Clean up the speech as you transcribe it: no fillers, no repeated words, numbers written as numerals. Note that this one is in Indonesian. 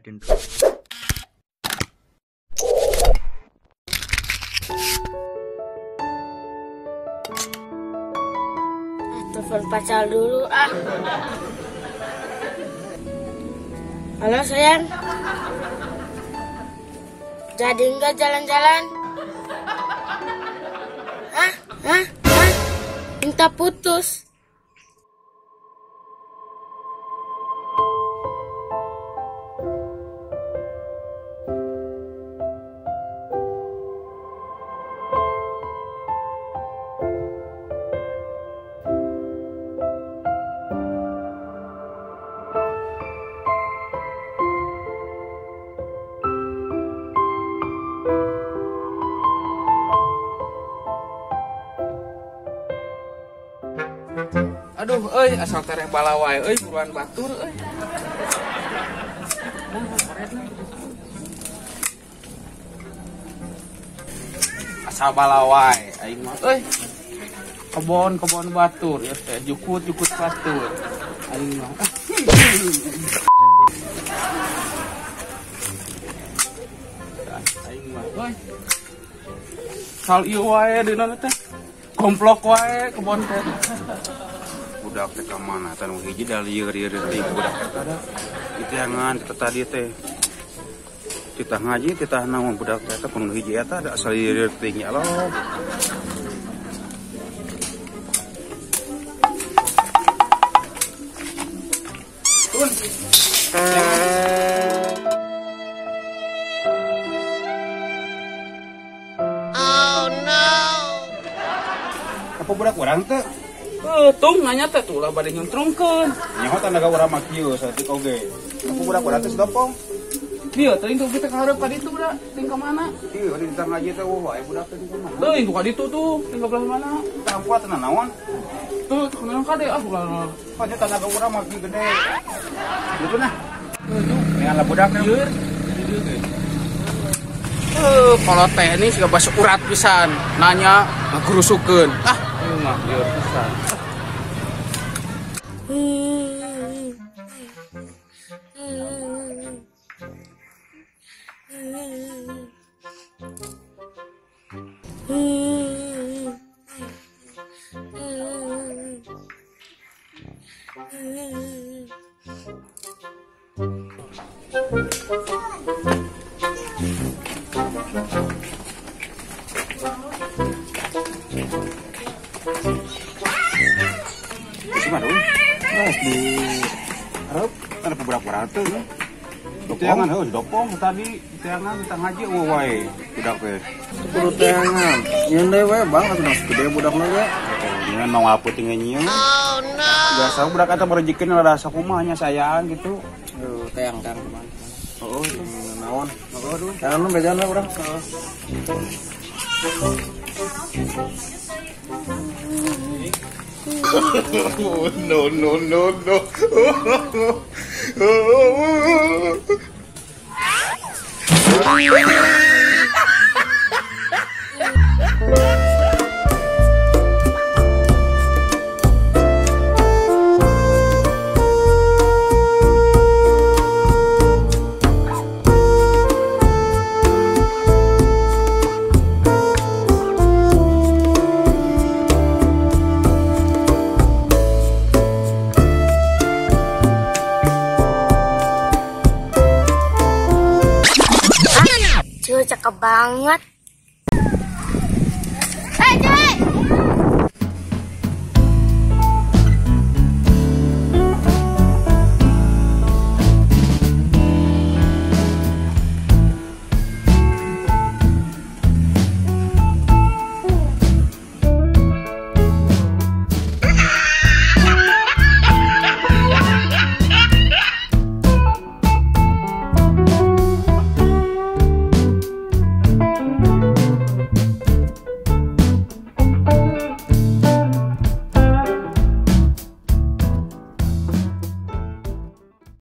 Raden. Telepon pacar dulu ah. Halo sayang, jadi nggak jalan-jalan? Hah? Minta putus? Aduh, asal tereh balawai, buruan batur, asal balawai, aing mah, kebon batur, ya teh, jukut batur, aing mah. Aing mah, sal ieu wae dina teh, komplok wae kebon teh. Budak teh ka mana tanu hiji da lieur teh budak teh ada itiangan tadi teh kita ngaji kita naon budak teh kudu hiji eta da asal lieur teh nya Allah. Tun. Oh no. Apa budak urang teh? Tung nanya teh tuh lah bade nyuntrungkeun. Nyaho tanaga urang mah kieu saeutik oge. Aku budak teh sedopong. Dieu teuing tuh kita kaharep ka ditu budak, ting ka mana? Dieu di tengah ngaji teh wae budak teh di mana? Teuing ka ditu tuh, ting ka belah mana? Tampuat tenan naon? Tuh, kenaon kade ah budak. Kade tanaga urang mah kieu gede. Gitu nah. Dengan lah budak teh. Kalau teh ini siga basa urat pisan, nanya ngagurusukeun. Ah, ieu mah lieur pisan. Cuma dong, di Arab, ada beberapa ratus ya. Tiangan, dopong tadi tiangan minta ngaji, wae budak teh. Kudu tiangan, nyeun deui we bang, atuh gede budakna ge. Nyeun mau apa tinggal nyeun. Oh no. Biasa budak eta merejikeun rasa kumahnya sayang gitu. Teang teman. Oh, naon? Aduh, teang nu bejana urang. No. Cakep banget.